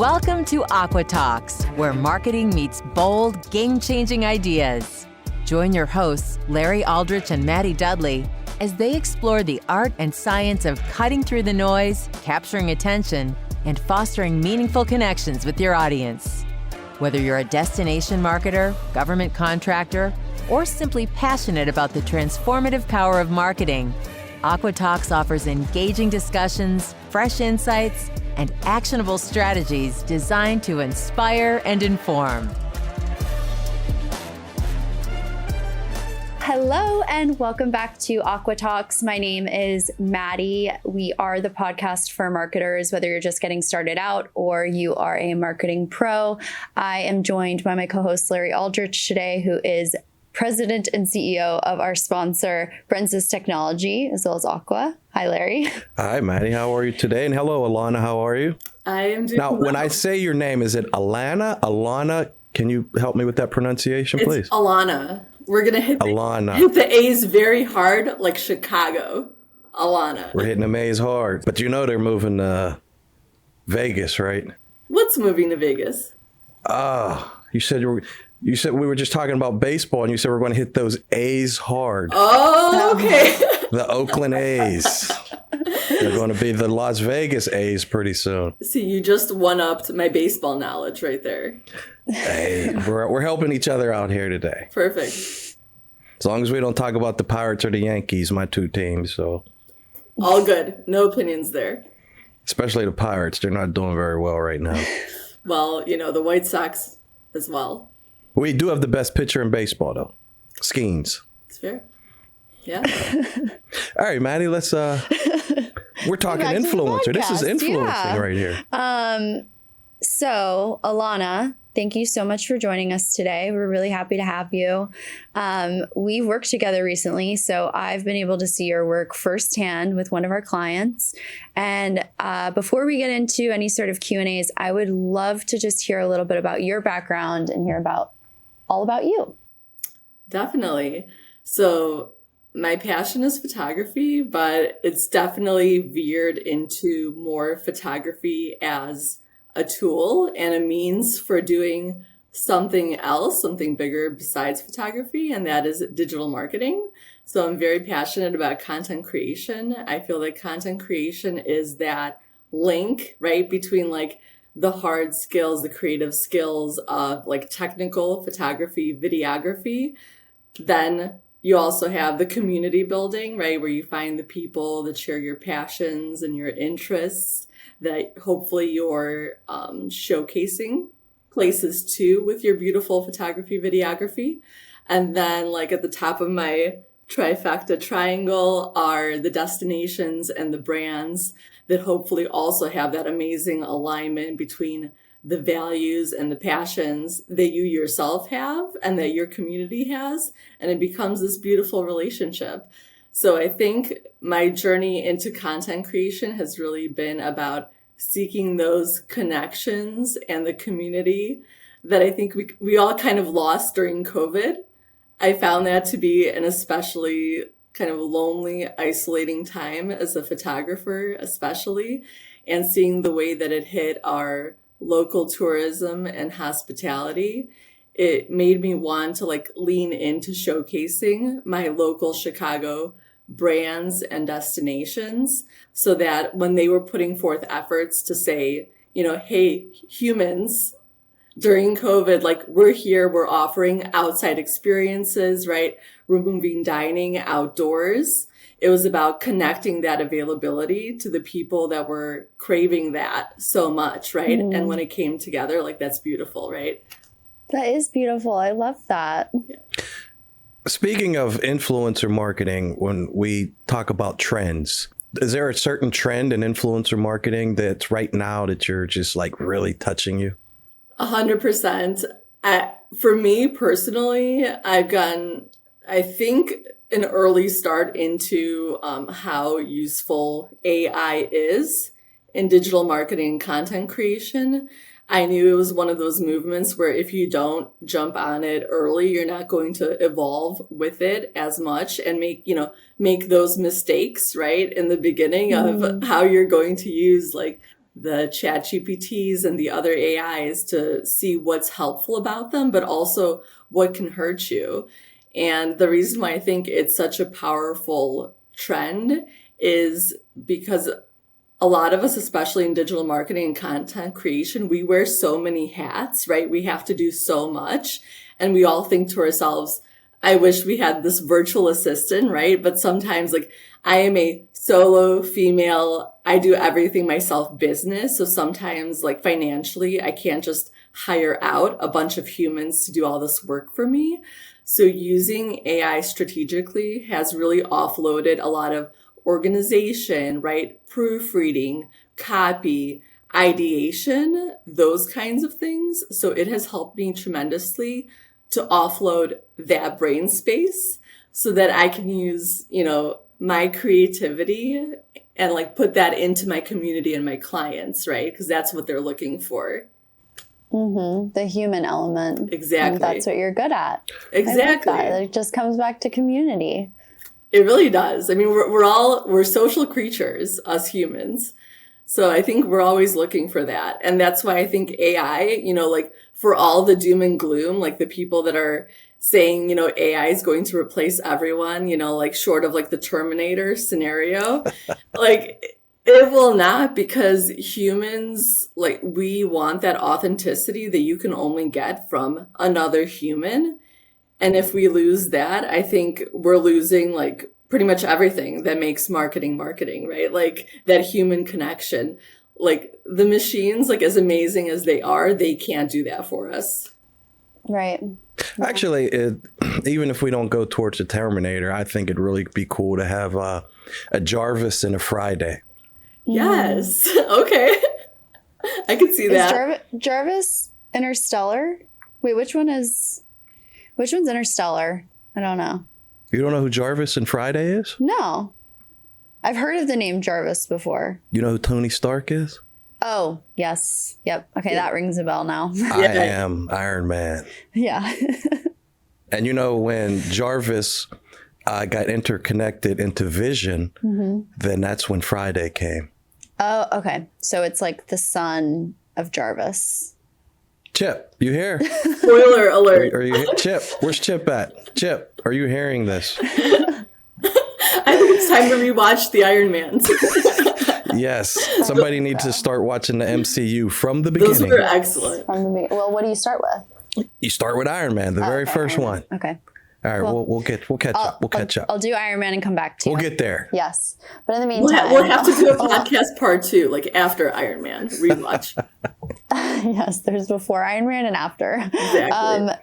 Welcome to Aqua Talks, where marketing meets bold, game-changing ideas. Join your hosts, Larry Aldrich and Maddie Dudley, as they explore the art and science of cutting through the noise, capturing attention, and fostering meaningful connections with your audience. Whether you're a destination marketer, government contractor, or simply passionate about the transformative power of marketing, Aqua Talks offers engaging discussions, fresh insights, and actionable strategies designed to inspire and inform. Hello and welcome back to Aqua Talks. My name is Maddie. We are the podcast for marketers, whether you're just getting started out or you are a marketing pro. I am joined by my co-host Larry Aldrich today, who is President and CEO of our sponsor, Brensis Technology, as well as Aqua. Hi, Larry. Hi, Maddie. How are you today? And hello, Alana. How are you? I am doing Now, well. when I say your name, is it Alana? Alana? Can you help me with that pronunciation, It's please? Alana. We're going to hit Alana. the A's very hard, like Chicago. Alana. We're hitting the maze hard. But you know they're moving to Vegas, right? What's moving to Vegas? You said we were just talking about baseball, and you said we're going to hit those A's hard. Oh, okay. The Oakland A's. They're going to be the Las Vegas A's pretty soon. See, you just one-upped my baseball knowledge right there. Hey, we're helping each other out here today. Perfect. As long as we don't talk about the Pirates or the Yankees, my two teams. So, All good. No opinions there. especially the Pirates, they're not doing very well right now. Well, you know, the White Sox as well. We do have the best pitcher in baseball, though. Skeens. It's fair. Yeah. All right, Maddie, let's we're talking back to the influencer. This is podcast, influencing yeah. right here. So, Alana, thank you so much for joining us today. We're really happy to have you. We worked together recently, so I've been able to see your work firsthand with one of our clients. And before we get into any sort of Q&As, I would love to just hear a little bit about your background and hear all about you. Definitely. So my passion is photography, but it's definitely veered into more photography as a tool and a means for doing something else, something bigger besides photography, and that is digital marketing. So I'm very passionate about content creation. I feel like content creation is that link, right, between like the hard skills, the creative skills of like technical photography, videography. Then you also have the community building, right, where you find the people that share your passions and your interests that hopefully you're showcasing places to with your beautiful photography, videography. And then like at the top of my trifecta triangle are the destinations and the brands that hopefully also have that amazing alignment between the values and the passions that you yourself have and that your community has. And it becomes this beautiful relationship. So I think my journey into content creation has really been about seeking those connections and the community that I think we all kind of lost during COVID. I found that to be an especially kind of lonely, isolating time as a photographer, especially, and seeing the way that it hit our local tourism and hospitality. It made me want to like lean into showcasing my local Chicago brands and destinations so that when they were putting forth efforts to say, you know, hey, humans, during COVID, like we're here, we're offering outside experiences, right? We're moving dining outdoors. It was about connecting that availability to the people that were craving that so much, right? Mm. And when it came together, like that's beautiful, right? That is beautiful. I love that. Yeah. Speaking of influencer marketing, when we talk about trends, is there a certain trend in influencer marketing that's right now that you're just like really touching you? 100%. For me personally, I've gotten, I think, an early start into how useful AI is in digital marketing and content creation. I knew it was one of those movements where if you don't jump on it early, you're not going to evolve with it as much and make those mistakes, right? In the beginning of how you're going to use like the chat GPTs and the other AIs to see what's helpful about them, but also what can hurt you. And the reason why I think it's such a powerful trend is because a lot of us, especially in digital marketing and content creation, we wear so many hats, right? We have to do so much. And we all think to ourselves, I wish we had this virtual assistant, right? But sometimes like I am a solo female, I do everything myself business. So sometimes like financially, I can't just hire out a bunch of humans to do all this work for me. So using AI strategically has really offloaded a lot of organization, right? Proofreading, copy, ideation, those kinds of things. So it has helped me tremendously to offload that brain space so that I can use, my creativity and like put that into my community and my clients, right? Because that's what they're looking for. Mm-hmm. The human element. Exactly. And that's what you're good at. Exactly. I like that. It just comes back to community. It really does. I mean, we're social creatures, us humans. So I think we're always looking for that. And that's why I think AI, like for all the doom and gloom, like the people that are saying, AI is going to replace everyone, like short of like the Terminator scenario, like it will not, because humans, like we want that authenticity that you can only get from another human. And if we lose that, I think we're losing like pretty much everything that makes marketing, right? Like that human connection, like the machines, like as amazing as they are, they can't do that for us. Right. Actually, even if we don't go towards the Terminator, I think it'd really be cool to have a Jarvis and a Friday. Yes. Okay. I could see that. Is Jarvis Interstellar? Wait, which one's Interstellar? I don't know. You don't know who Jarvis and Friday is? No. I've heard of the name Jarvis before. You know who Tony Stark is? Oh, yes. Yep. Okay, that rings a bell now. I am Iron Man. Yeah. And when Jarvis got interconnected into Vision, then that's when Friday came. Oh, okay. So it's like the son of Jarvis. Chip, you here? Spoiler alert. Are you Chip? Where's Chip at? Chip, are you hearing this? I think it's time to rewatch the Iron Man. Yes. Somebody needs to start watching the MCU from the beginning. Those were excellent. Well, what do you start with? You start with Iron Man, the very first one. Okay. All right, we'll catch up. I'll do Iron Man and come back to you. We'll get there. Yes. But in the meantime... We'll have to do a podcast part 2, like after Iron Man. Rewatch. Yes, there's before Iron Man and after. Exactly.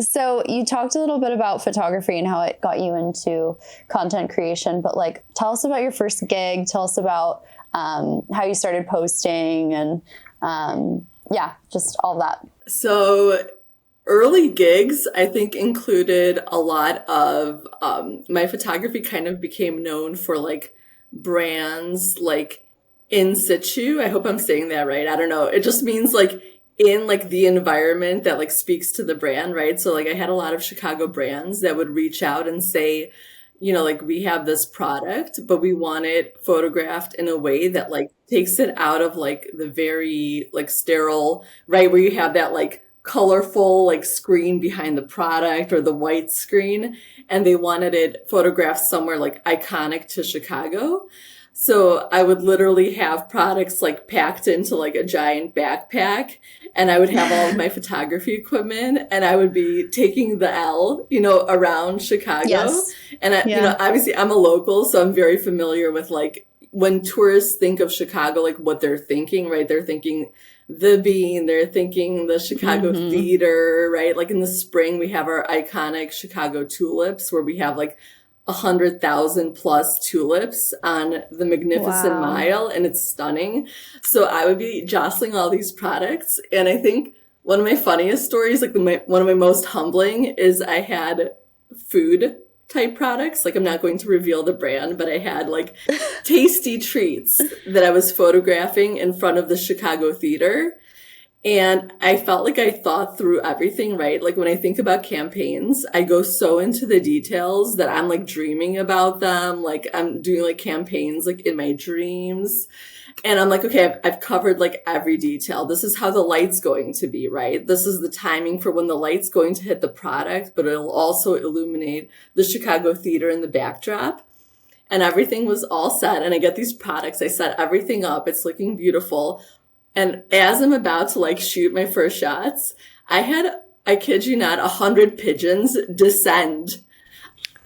So you talked a little bit about photography and how it got you into content creation, but like tell us about your first gig. Tell us about how you started posting and just all that. So early gigs, I think, included a lot of my photography kind of became known for like brands like in situ. I hope I'm saying that right. I don't know. It just means like in like the environment that like speaks to the brand, right? So like I had a lot of Chicago brands that would reach out and say, like we have this product, but we want it photographed in a way that like takes it out of like the very like sterile, right? Where you have that like colorful like screen behind the product or the white screen. And they wanted it photographed somewhere like iconic to Chicago. So I would literally have products like packed into like a giant backpack, and I would have all of my photography equipment, and I would be taking the L, around Chicago. Yes. And obviously I'm a local, so I'm very familiar with like when tourists think of Chicago, like what they're thinking, right? They're thinking the Bean, they're thinking the Chicago Theater, right? Like in the spring, we have our iconic Chicago tulips where we have like 100,000 plus tulips on the Magnificent Mile, and it's stunning. So I would be jostling all these products. And I think one of my funniest stories, like one of my most humbling, is I had food type products. Like I'm not going to reveal the brand, but I had like tasty treats that I was photographing in front of the Chicago Theater. And I felt like I thought through everything, right? Like when I think about campaigns, I go so into the details that I'm like dreaming about them. Like I'm doing like campaigns like in my dreams. And I'm like, okay, I've covered like every detail. This is how the light's going to be, right? This is the timing for when the light's going to hit the product, but it'll also illuminate the Chicago theater in the backdrop. And everything was all set. And I get these products. I set everything up. It's looking beautiful. And as I'm about to like shoot my first shots, I kid you not, 100 pigeons descend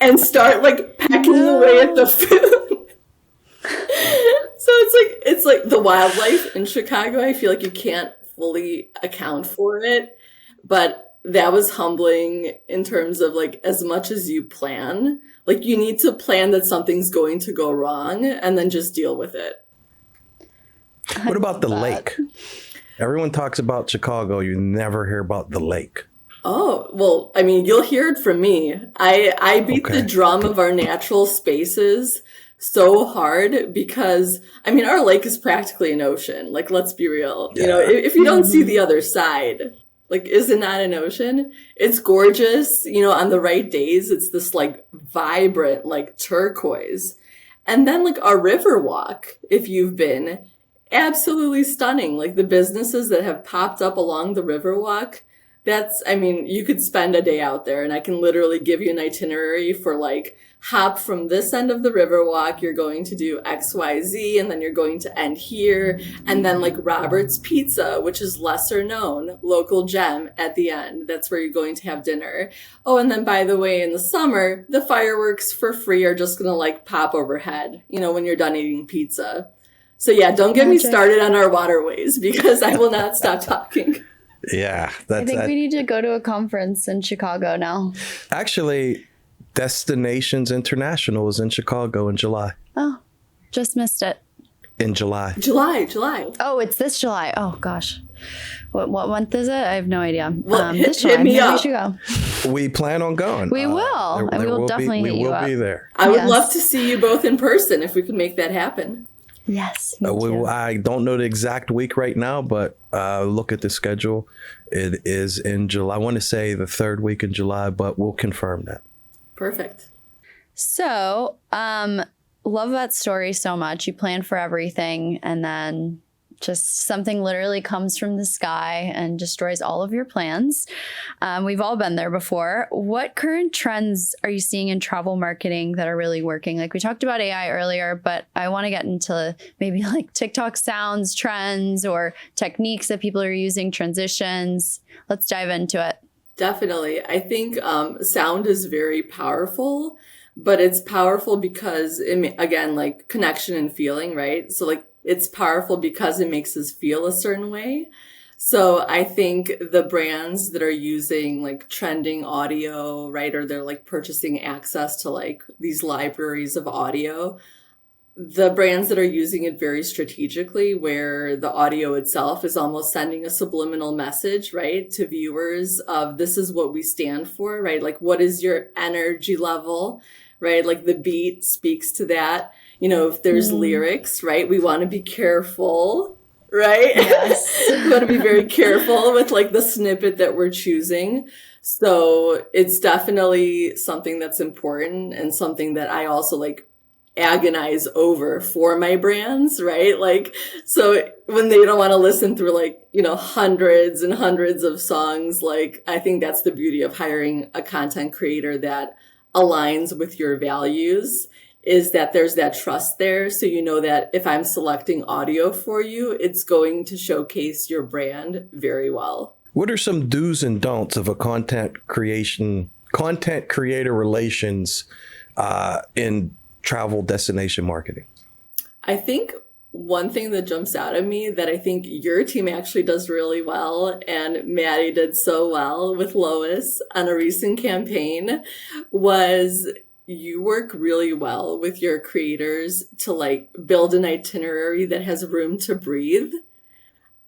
and start like pecking away at the food. So it's like the wildlife in Chicago. I feel like you can't fully account for it, but that was humbling in terms of like as much as you plan, like you need to plan that something's going to go wrong and then just deal with it. What about the lake? Everyone talks about Chicago. You never hear about the lake. Oh, well, I mean, you'll hear it from me. I beat the drum of our natural spaces so hard because, I mean, our lake is practically an ocean. Like, let's be real. Yeah. You know, if you don't see the other side, like, is it not an ocean? It's gorgeous. You know, on the right days, it's this like vibrant, like turquoise. And then like our river walk, if you've been, absolutely stunning. Like the businesses that have popped up along the Riverwalk, I mean, you could spend a day out there and I can literally give you an itinerary for like hop from this end of the Riverwalk. You're going to do XYZ and then you're going to end here. And then like Robert's Pizza, which is lesser known, local gem at the end. That's where you're going to have dinner. Oh, and then by the way, in the summer, the fireworks for free are just going to like pop overhead, you know, when you're done eating pizza. So yeah, don't get me started on our waterways because I will not stop talking. Yeah. I think we need to go to a conference in Chicago now. Actually, Destinations International is in Chicago in July. Oh, just missed it. In July. July. Oh, it's this July. Oh, gosh. What month is it? I have no idea. Well, this July. hit me up. We should go. We plan on going. We will. And we will definitely hit you up. We will be there. I would love to see you both in person if we could make that happen. Yes. Me too. I don't know the exact week right now, but look at the schedule. It is in July. I want to say the third week in July, but we'll confirm that. Perfect. So, love that story so much. You plan for everything and then just something literally comes from the sky and destroys all of your plans. We've all been there before. What current trends are you seeing in travel marketing that are really working? Like we talked about AI earlier, but I want to get into maybe like TikTok sounds trends or techniques that people are using, transitions. Let's dive into it. Definitely. I think sound is very powerful, but it's powerful because, again, like connection and feeling, right? So like it's powerful because it makes us feel a certain way. So I think the brands that are using like trending audio, right, or they're like purchasing access to like these libraries of audio, the brands that are using it very strategically, where the audio itself is almost sending a subliminal message, right, to viewers of this is what we stand for, right? Like, what is your energy level, right? Like the beat speaks to that. You know, if there's lyrics, right, we want to be careful, right? Yes. We want to be very careful with like the snippet that we're choosing. So it's definitely something that's important and something that I also like agonize over for my brands, right? Like, so when they don't want to listen through like, you know, hundreds and hundreds of songs, like I think that's the beauty of hiring a content creator that aligns with your values, is that there's that trust there. So you know that if I'm selecting audio for you, it's going to showcase your brand very well. What are some do's and don'ts of a content creator relations in travel destination marketing? I think one thing that jumps out at me that I think your team actually does really well, and Maddie did so well with Lois on a recent campaign, was you work really well with your creators to like build an itinerary that has room to breathe.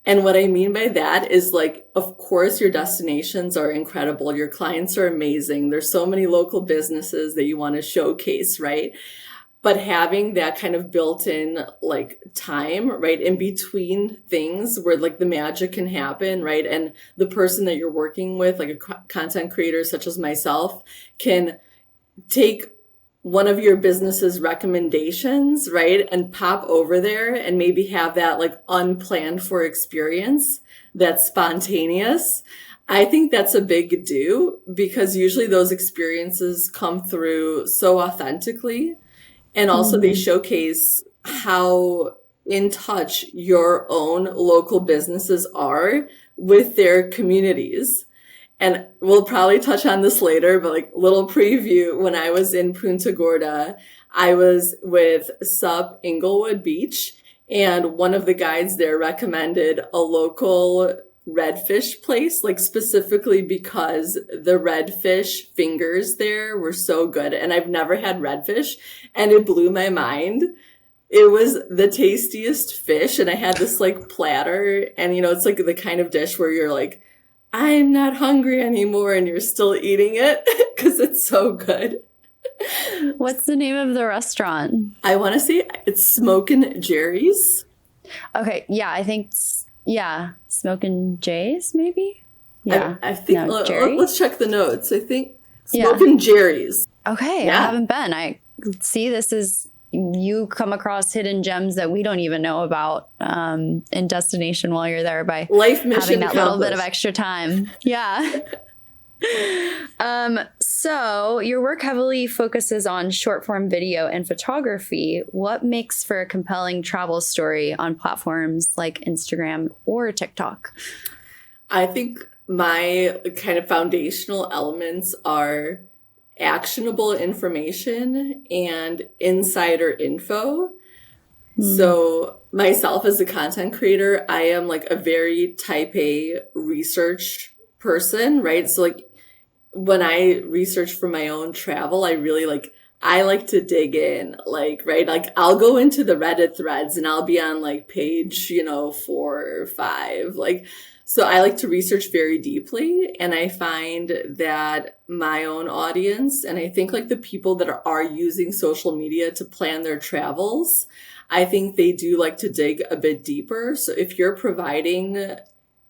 And what I mean by that is like, of course, your destinations are incredible. Your clients are amazing. There's so many local businesses that you want to showcase, right? but having that kind of built-in like time, right, in between things where like the magic can happen, right? And the person that you're working with, like a content creator such as myself, can take one of your business's recommendations, right, and pop over there and maybe have that like unplanned for experience that's spontaneous. I think that's a big do, because usually those experiences come through so authentically. And also they showcase how in touch your own local businesses are with their communities. And we'll probably touch on this later, but like little preview, when I was in Punta Gorda, I was with Sup Inglewood Beach, and one of the guides there recommended a local redfish place, like specifically because the redfish fingers there were so good. And I've never had redfish, and it blew my mind. It was the tastiest fish. And I had this like platter, and it's like the kind of dish where you're like, I'm not hungry anymore, and you're still eating it because it's so good. What's the name of the restaurant? I want to say it's Smokin' Jerry's. Okay. Yeah, I think Smokin' Jay's, maybe? Yeah. I think, no, Jerry? let's check the notes. I think Smokin' Jerry's. Okay. Yeah. I haven't been. I see this is, you come across hidden gems that we don't even know about in destination while you're there by life mission having that little bit of accomplished. extra time. Yeah. So your work heavily focuses on short form video and photography. What makes for a compelling travel story on platforms like Instagram or TikTok? I think my kind of foundational elements are actionable information and insider info. So myself as a content creator, I am like a very type A research person, right? So like when I research for my own travel, I like to dig in, like, right? Like I'll go into the Reddit threads and I'll be on like page, 4 or 5, like, so I like to research very deeply. And I find that my own audience, and I think like the people that are using social media to plan their travels, I think they do like to dig a bit deeper. So if you're providing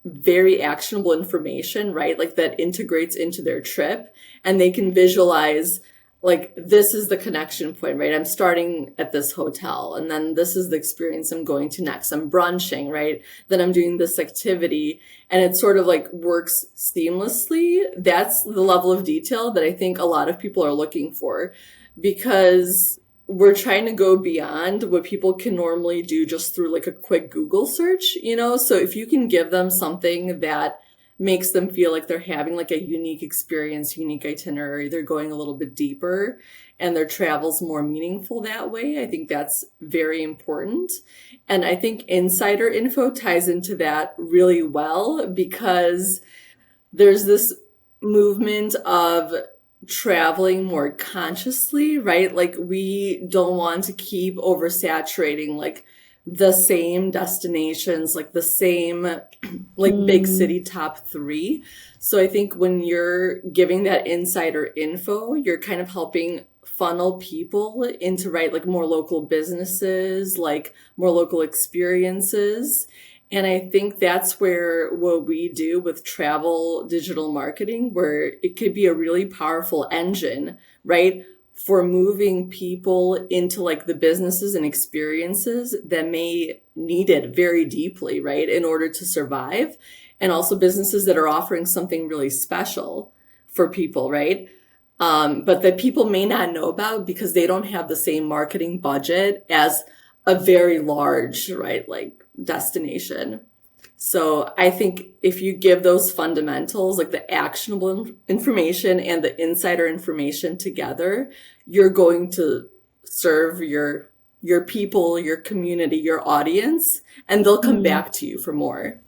very actionable information, right, like that integrates into their trip, and they can visualize like, this is the connection point, right? I'm starting at this hotel, and then this is the experience I'm going to next. I'm brunching, right? Then I'm doing this activity, and it sort of like works seamlessly. That's the level of detail that I think a lot of people are looking for, because we're trying to go beyond what people can normally do just through like a quick Google search, So if you can give them something that makes them feel like they're having like a unique experience, unique itinerary, they're going a little bit deeper, and their travel's more meaningful that way, I think that's very important. And I think insider info ties into that really well, because there's this movement of traveling more consciously, right? Like we don't want to keep oversaturating like the same destinations, like the same like big city top 3. So I think when you're giving that insider info, you're kind of helping funnel people into, right, like more local businesses, like more local experiences. And I think that's where what we do with travel digital marketing, where it could be a really powerful engine, right, for moving people into like the businesses and experiences that may need it very deeply, right, in order to survive. And also businesses that are offering something really special for people, right? But that people may not know about because they don't have the same marketing budget as a very large, right, like destination. So I think if you give those fundamentals, like the actionable information and the insider information together, you're going to serve your people, your community, your audience, and they'll come back to you for more.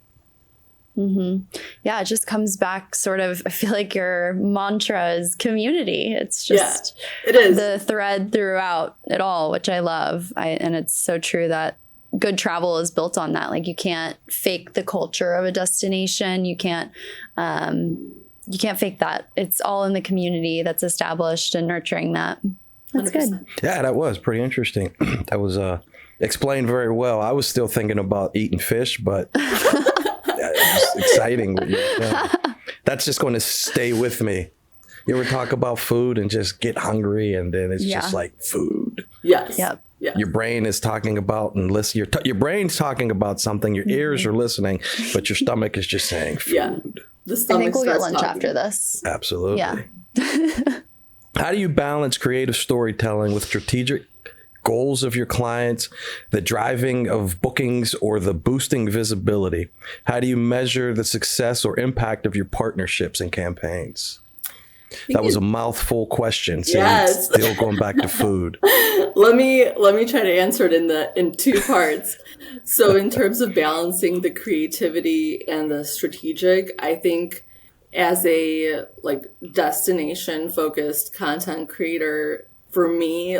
Yeah, it just comes back sort of, I feel like your mantra is community. It's just it is the thread throughout it all, which I love. And it's so true that good travel is built on that. Like you can't fake the culture of a destination. You can't fake that. It's all in the community that's established and nurturing that. That's good. Yeah, that was pretty interesting. That was explained very well. I was still thinking about eating fish, but it's exciting. That's just going to stay with me. You ever talk about food and just get hungry, and then it's just like food. Yes. Yep. Yeah. Your brain is talking about and listen. Your brain's talking about something. Your ears are listening, but your stomach is just saying food. Yeah. The stomach I think we'll get starts lunch talking. after this. Absolutely. Yeah. How do you balance creative storytelling with strategic goals of your clients, the driving of bookings, or the boosting visibility? How do you measure the success or impact of your partnerships and campaigns? That was a mouthful question. So Yes. still going back to food. Let me try to answer it in two parts. So in terms of balancing the creativity and the strategic, I think as a like destination focused content creator, for me,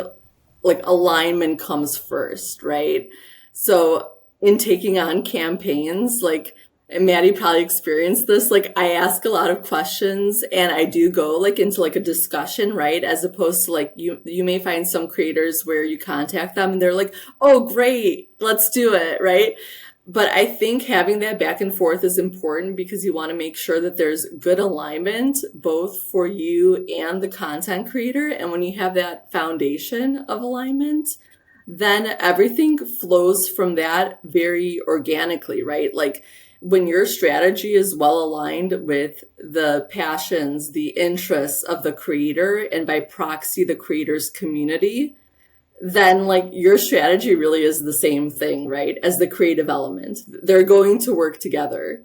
like alignment comes first, right? So in taking on campaigns, like, and Maddie probably experienced this, like I ask a lot of questions and I do go like into like a discussion, right? As opposed to like you may find some creators where you contact them and they're like, oh, great, let's do it, right? But I think having that back and forth is important because you want to make sure that there's good alignment both for you and the content creator. And when you have that foundation of alignment, then everything flows from that very organically, right? Like when your strategy is well aligned with the passions, the interests of the creator, and by proxy, the creator's community, then like your strategy really is the same thing, right? As the creative element. They're going to work together.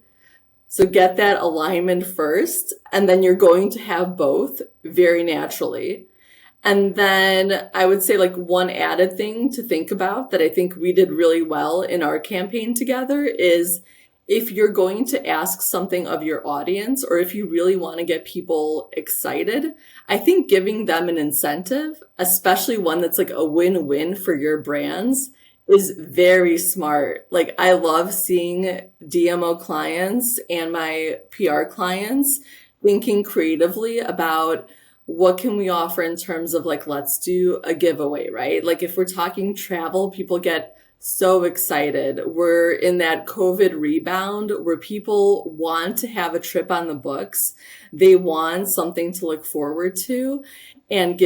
So get that alignment first, and then you're going to have both very naturally. And then I would say like one added thing to think about that I think we did really well in our campaign together is if you're going to ask something of your audience, or if you really want to get people excited, I think giving them an incentive, especially one that's like a win-win for your brands, is very smart. Like I love seeing DMO clients and my PR clients thinking creatively about what can we offer in terms of like, let's do a giveaway, right? Like if we're talking travel, people get so excited. We're in that COVID rebound where people want to have a trip on the books. They want something to look forward to, and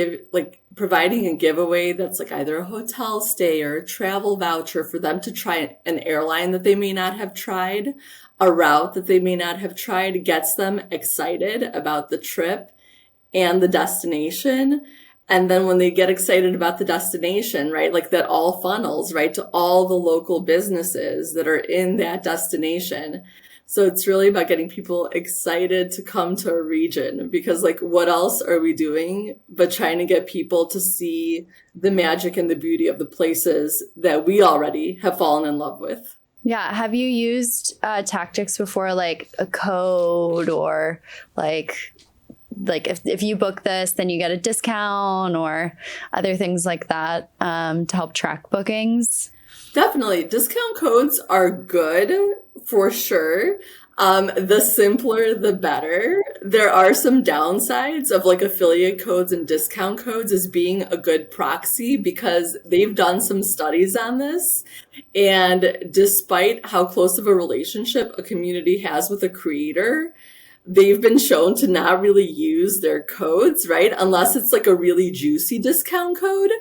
providing a giveaway that's like either a hotel stay or a travel voucher for them to try an airline that they may not have tried, a route that they may not have tried, gets them excited about the trip and the destination. And then when they get excited about the destination, right, like that all funnels, right, to all the local businesses that are in that destination. So it's really about getting people excited to come to a region, because like what else are we doing but trying to get people to see the magic and the beauty of the places that we already have fallen in love with. Yeah. Have you used tactics before, like a code or like if you book this, then you get a discount or other things like that to help track bookings? Definitely. Discount codes are good for sure. The simpler, the better. There are some downsides of like affiliate codes and discount codes as being a good proxy, because they've done some studies on this. And despite how close of a relationship a community has with a creator, they've been shown to not really use their codes, right? Unless it's like a really juicy discount code.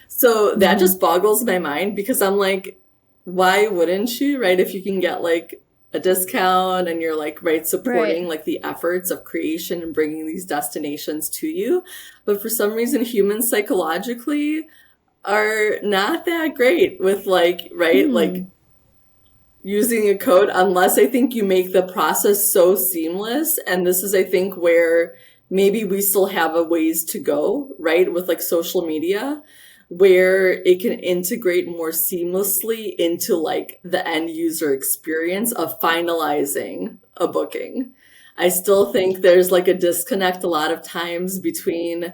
So that just boggles my mind, because I'm like, why wouldn't you, right? If you can get like a discount and you're like, right, supporting like the efforts of creation and bringing these destinations to you. But for some reason, humans psychologically are not that great with like, right, like using a code, unless I think you make the process so seamless. And this is, I think, where maybe we still have a ways to go, right? With like social media, where it can integrate more seamlessly into like the end user experience of finalizing a booking. I still think there's like a disconnect a lot of times between,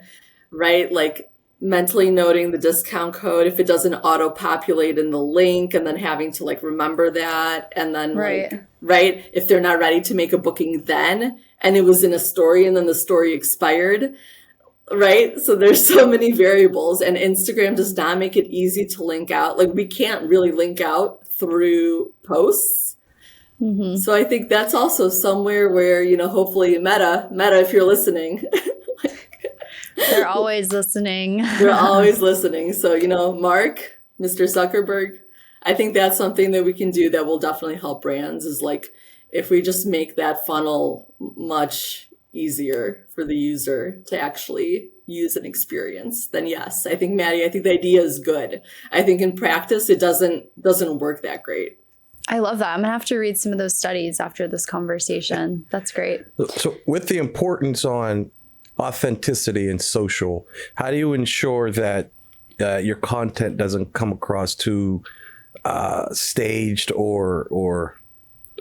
right, like mentally noting the discount code if it doesn't auto populate in the link, and then having to like remember that, and then like, right, if they're not ready to make a booking then, and it was in a story and then the story expired, right? So there's so many variables, and Instagram does not make it easy to link out. Like we can't really link out through posts. So I think that's also somewhere where, hopefully Meta, if you're listening, They're always listening. they're always listening. So, Mark, Mr. Zuckerberg, I think that's something that we can do that will definitely help brands is like, if we just make that funnel much easier for the user to actually use and experience, then yes, I think, Maddie, I think the idea is good. I think in practice, it doesn't work that great. I love that. I'm going to have to read some of those studies after this conversation. That's great. So with the importance on authenticity in social, how do you ensure that your content doesn't come across too staged or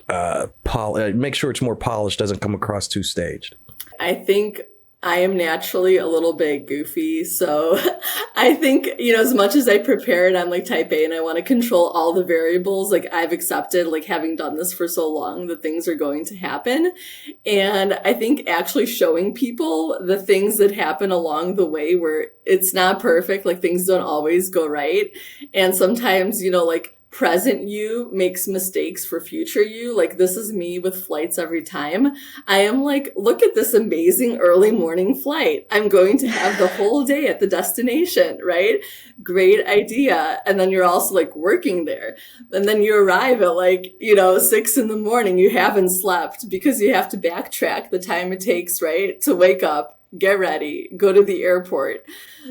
make sure it's more polished, doesn't come across too staged? I think I am naturally a little bit goofy. So I think, as much as I prepare and I'm like type A and I want to control all the variables, like I've accepted, like having done this for so long, that things are going to happen. And I think actually showing people the things that happen along the way where it's not perfect, like things don't always go right. And sometimes, like present you makes mistakes for future you. Like this is me with flights every time. I am like, look at this amazing early morning flight. I'm going to have the whole day at the destination, right? Great idea. And then you're also like working there. And then you arrive at like, 6 a.m. You haven't slept because you have to backtrack the time it takes, right? To wake up, get ready, go to the airport.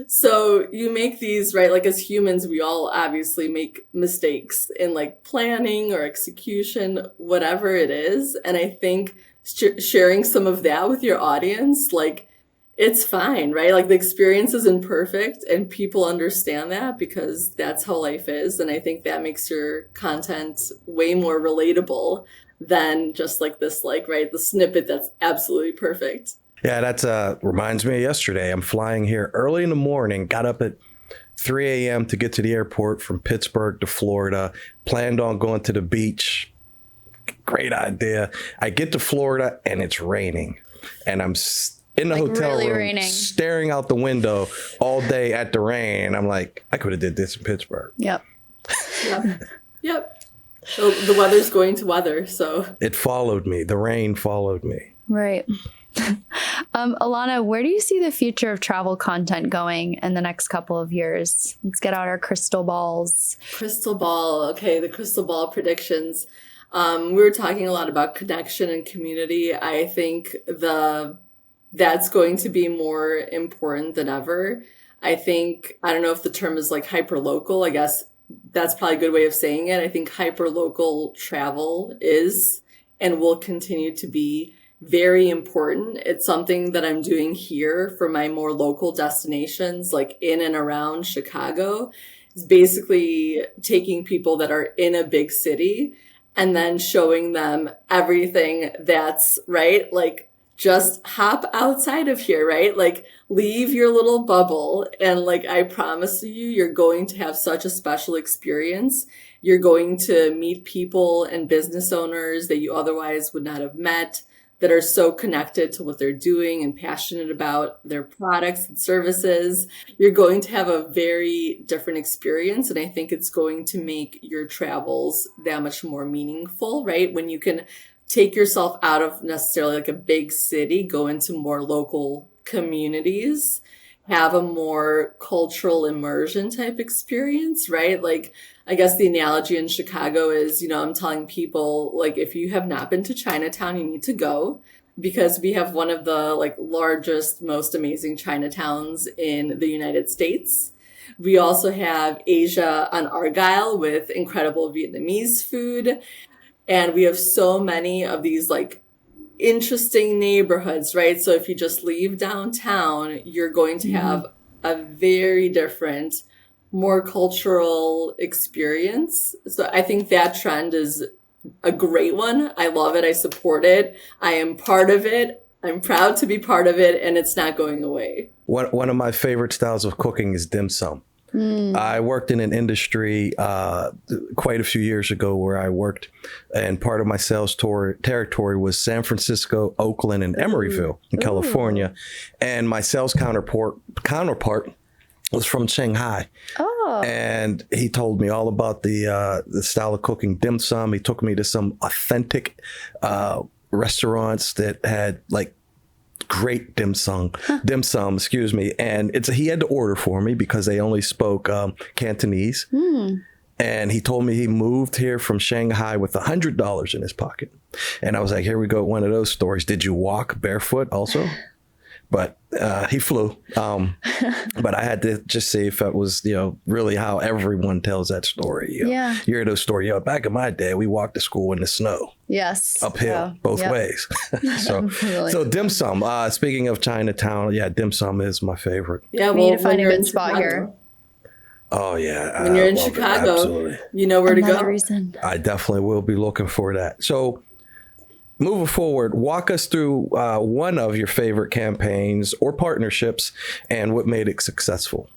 So you make these, right? Like as humans, we all obviously make mistakes in like planning or execution, whatever it is. And I think sharing some of that with your audience, like it's fine, right? Like the experience isn't perfect and people understand that because that's how life is. And I think that makes your content way more relatable than just like this, like, right, the snippet that's absolutely perfect. Yeah, that reminds me of yesterday. I'm flying here early in the morning, got up at 3 a.m. to get to the airport from Pittsburgh to Florida, planned on going to the beach. Great idea. I get to Florida and it's raining. And I'm in the hotel really room raining, staring out the window all day at the rain. I'm like, I could have did this in Pittsburgh. Yep. So the weather's going to weather, so. It followed me. The rain followed me. Right. Alana, where do you see the future of travel content going in the next couple of years? Let's get out our crystal balls. Crystal ball. Okay, the crystal ball predictions. We were talking a lot about connection and community. I think that's going to be more important than ever. I don't know if the term is like hyperlocal. I guess that's probably a good way of saying it. I think hyperlocal travel is and will continue to be very important. It's something that I'm doing here for my more local destinations, like in and around Chicago. It's basically taking people that are in a big city and then showing them everything that's right. Like just hop outside of here, right? Like leave your little bubble. And like, I promise you, you're going to have such a special experience. You're going to meet people and business owners that you otherwise would not have met, that are so connected to what they're doing and passionate about their products and services. You're going to have a very different experience. And I think it's going to make your travels that much more meaningful, right? When you can take yourself out of necessarily like a big city, go into more local communities, have a more cultural immersion type experience, right? Like, I guess the analogy in Chicago is, I'm telling people, like, if you have not been to Chinatown, you need to go, because we have one of the like largest, most amazing Chinatowns in the United States. We also have Asia on Argyle with incredible Vietnamese food. And we have so many of these like interesting neighborhoods, right? So if you just leave downtown, you're going to have a very different, more cultural experience. So I think that trend is a great one. I love it. I support it. I am part of it. I'm proud to be part of it, and it's not going away. One of my favorite styles of cooking is dim sum. I worked in an industry quite a few years ago where I worked, and part of my sales territory was San Francisco, Oakland, and Emeryville in California. And my sales counterpart was from Shanghai. Oh. And he told me all about the style of cooking dim sum. He took me to some authentic restaurants that had like great dim sum, excuse me. And he had to order for me because they only spoke Cantonese. And he told me he moved here from Shanghai with $100 in his pocket. And I was like, here we go, one of those stories. Did you walk barefoot also? But he flew. But I had to just see if that was, really how everyone tells that story. You hear those stories. Back in my day, we walked to school in the snow. Yes. Uphill, both ways. So dim sum. Speaking of Chinatown, dim sum is my favorite. Yeah, we need to find a good spot here. Oh, yeah. When you're in Chicago, absolutely. You know where to go. Reason. I definitely will be looking for that. So moving forward, walk us through one of your favorite campaigns or partnerships and what made it successful.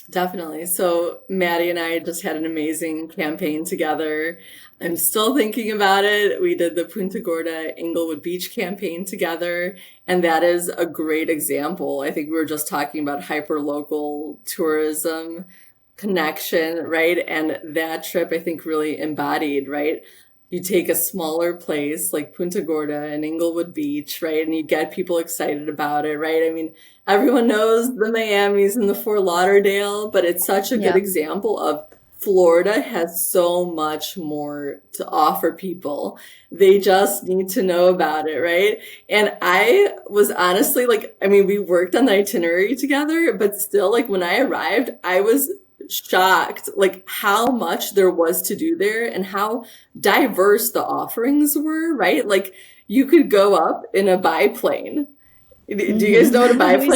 Definitely. So Maddie and I just had an amazing campaign together. I'm still thinking about it. We did the Punta Gorda Inglewood Beach campaign together, and that is a great example. I think we were just talking about hyperlocal tourism connection, right? And that trip, I think, really embodied, right? You take a smaller place like Punta Gorda and Inglewood Beach, right? And you get people excited about it, right? I mean, everyone knows the Miamis and the Fort Lauderdale, but it's such a good example of Florida has so much more to offer people. They just need to know about it, right? And I was honestly we worked on the itinerary together, but still, when I arrived, I was shocked how much there was to do there and how diverse the offerings were, right? You could go up in a biplane. Do you guys know what a biplane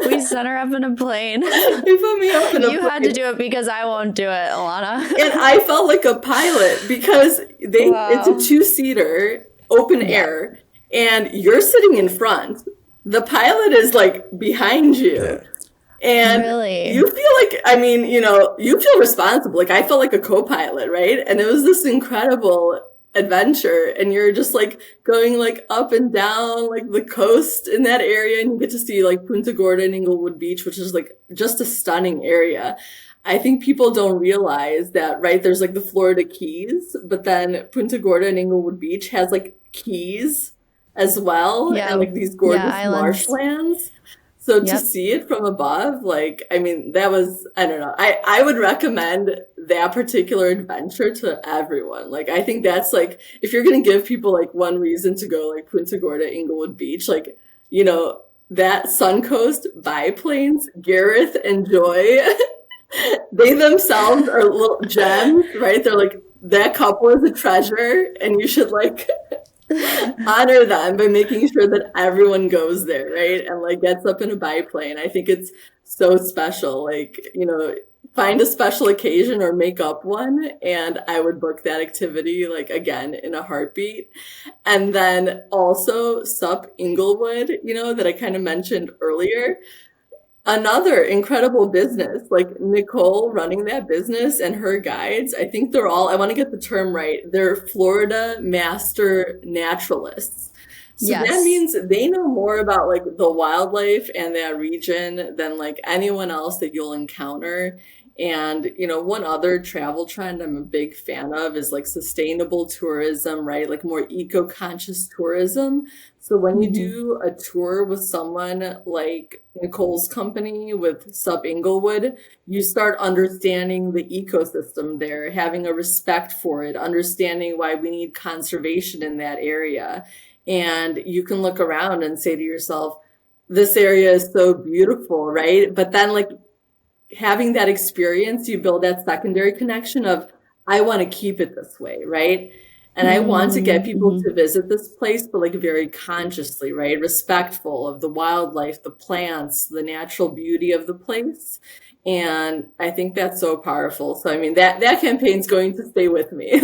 We sent her up in a plane. You put me up in a plane. You had to do it because I won't do it, Alana. And I felt like a pilot because it's a 2-seater open air and you're sitting in front. The pilot is behind you. Yeah. And you feel you feel responsible. I felt like a co-pilot, right? And it was this incredible adventure. And you're just going up and down the coast in that area. And you get to see Punta Gorda and Inglewood Beach, which is just a stunning area. I think people don't realize that, right? There's the Florida Keys, but then Punta Gorda and Inglewood Beach has keys as well. Yeah. And these gorgeous marshlands. So to see it from above, that was, I don't know. I would recommend that particular adventure to everyone. I think that's if you're going to give people one reason to go Punta Gorda, Inglewood Beach, that Suncoast biplanes, Gareth and Joy, they themselves are little gems, right? They're that couple is a treasure and you should honor them by making sure that everyone goes there, right? And gets up in a biplane. I think it's so special. Find a special occasion or make up one. And I would book that activity, again, in a heartbeat. And then also Sup Inglewood, that I kind of mentioned earlier. Another incredible business, Nicole running that business and her guides. I think they're all, I want to get the term right. They're Florida master naturalists. So that means they know more about the wildlife and that region than anyone else that you'll encounter. And, one other travel trend I'm a big fan of is sustainable tourism, right? More eco-conscious tourism. So when you do a tour with someone like Nicole's company with Sup Inglewood, you start understanding the ecosystem there, having a respect for it, understanding why we need conservation in that area. And you can look around and say to yourself, this area is so beautiful, right? But then having that experience, you build that secondary connection of, I want to keep it this way, right? And I want to get people to visit this place, but very consciously, right? Respectful of the wildlife, the plants, the natural beauty of the place. And I think that's so powerful. So, that campaign's going to stay with me.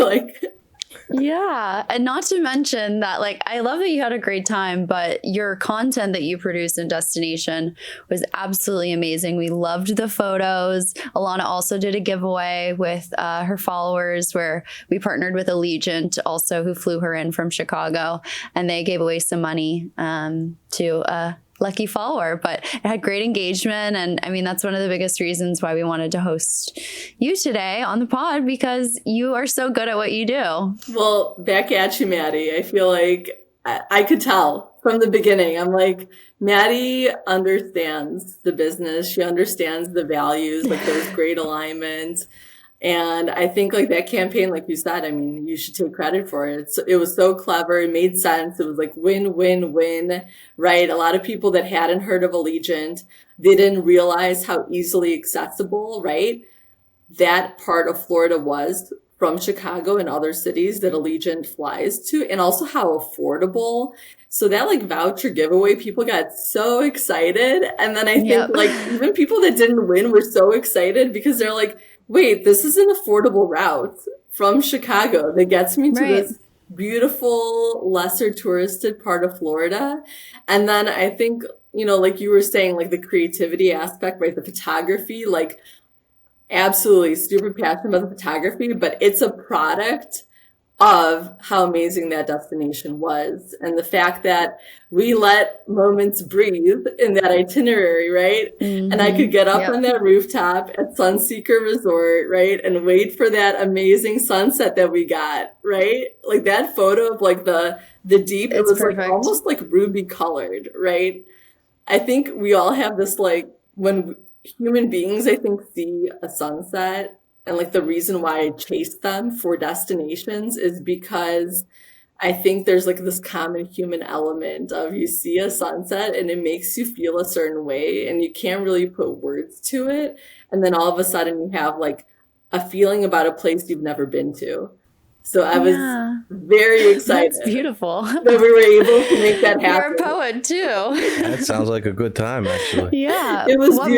Yeah. And not to mention that, like, I love that you had a great time, but your content that you produced in Destination was absolutely amazing. We loved the photos. Alana also did a giveaway with her followers where we partnered with Allegiant also, who flew her in from Chicago, and they gave away some money to a lucky follower, but it had great engagement. And I mean, that's one of the biggest reasons why we wanted to host you today on the pod, because you are so good at what you do. Well, back at you, Maddie. I feel like I could tell from the beginning. I'm like, Maddie understands the business. She understands the values, like there's great alignment. And I think like that campaign, like you said, I mean, you should take credit for it. It was so clever. It made sense. It was like win, win, win, right? A lot of people that hadn't heard of Allegiant, they didn't realize how easily accessible, right, that part of Florida was from Chicago and other cities that Allegiant flies to, and also how affordable. So that like voucher giveaway, people got so excited. And then I think like even people that didn't win were so excited because they're like, wait, this is an affordable route from Chicago that gets me to this beautiful, lesser touristed part of Florida. And then I think, you know, like you were saying, like the creativity aspect, right? The photography, like absolutely super passionate about the photography, but it's a product of how amazing that destination was. And the fact that we let moments breathe in that itinerary, right? Mm-hmm. And I could get up on that rooftop at Sunseeker Resort, right? And wait for that amazing sunset that we got, right? Like that photo of like the deep, it was perfect. Like almost like ruby colored, right? I think we all have this like, when human beings, I think, see a sunset, and like the reason why I chase them for destinations is because I think there's like this common human element of you see a sunset and it makes you feel a certain way and you can't really put words to it. And then all of a sudden you have like a feeling about a place you've never been to. So I was very excited. That's beautiful. That we were able to make that happen. You're a poet too. That sounds like a good time, actually. Yeah. It was What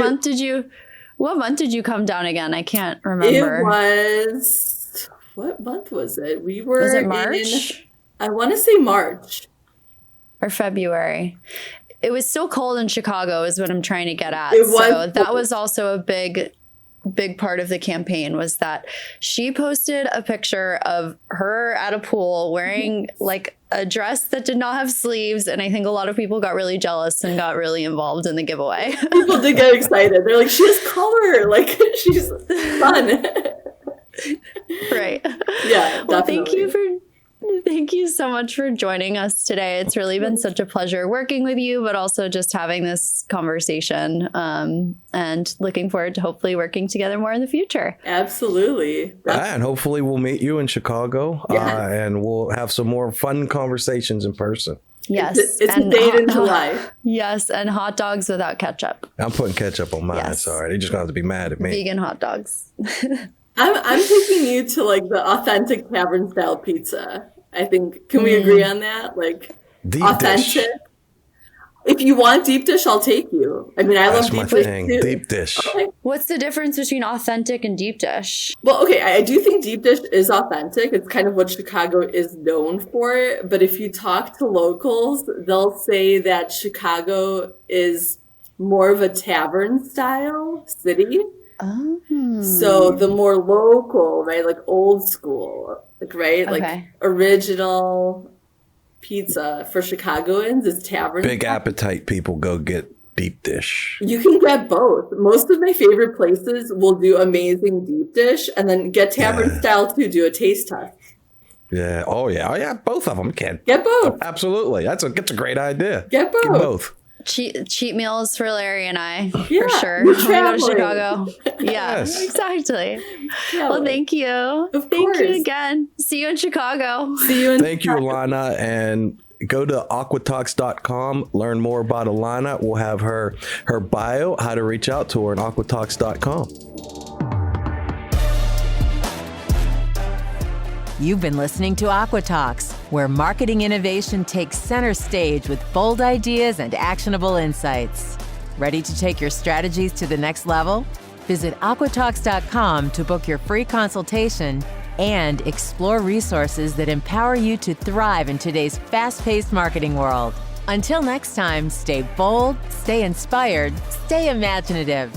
month did you come down again? I can't remember. It was, what month was it? Was it March? I want to say March. Or February. It was so cold in Chicago is what I'm trying to get at. So that was also a big part of the campaign, was that she posted a picture of her at a pool wearing like a dress that did not have sleeves, and I think a lot of people got really jealous and got really involved in the giveaway. People did get excited. They're like, she has color, like she's fun. Right. Yeah, well, thank you so much for joining us today. It's really been such a pleasure working with you, but also just having this conversation, and looking forward to hopefully working together more in the future. Absolutely. And hopefully we'll meet you in Chicago, and we'll have some more fun conversations in person. Yes. It's a date in July. Yes, and hot dogs without ketchup. I'm putting ketchup on mine. Yes. Sorry. They're just going to have to be mad at me. Vegan hot dogs. I'm taking you to like the authentic tavern style pizza. I think, can we agree on that? Like deep authentic. Dish. If you want deep dish, I'll take you. I mean, I love deep dish too. Deep dish. Okay. What's the difference between authentic and deep dish? Well, okay, I do think deep dish is authentic. It's kind of what Chicago is known for. But if you talk to locals, they'll say that Chicago is more of a tavern style city. Oh. So the more local, right, like old school, like, right, like original pizza for Chicagoans is tavern. Big appetite people go get deep dish. You can get both. Most of my favorite places will do amazing deep dish and then get tavern style too, do a taste test. Yeah. Oh yeah. Both of them can. Get both. Absolutely. That's a great idea. Get both. Get both. Cheat meals for Larry and I, for sure. We're when we go to Chicago. Yes. Exactly. Well, thank you. Thank you again. See you in Chicago. See you in Thank you, Alana. And go to aquatalks.com. Learn more about Alana. We'll have her bio, how to reach out to her, on aquatalks.com. You've been listening to Aqua Talks, where marketing innovation takes center stage with bold ideas and actionable insights. Ready to take your strategies to the next level? Visit aquatalks.com to book your free consultation and explore resources that empower you to thrive in today's fast-paced marketing world. Until next time, stay bold, stay inspired, stay imaginative.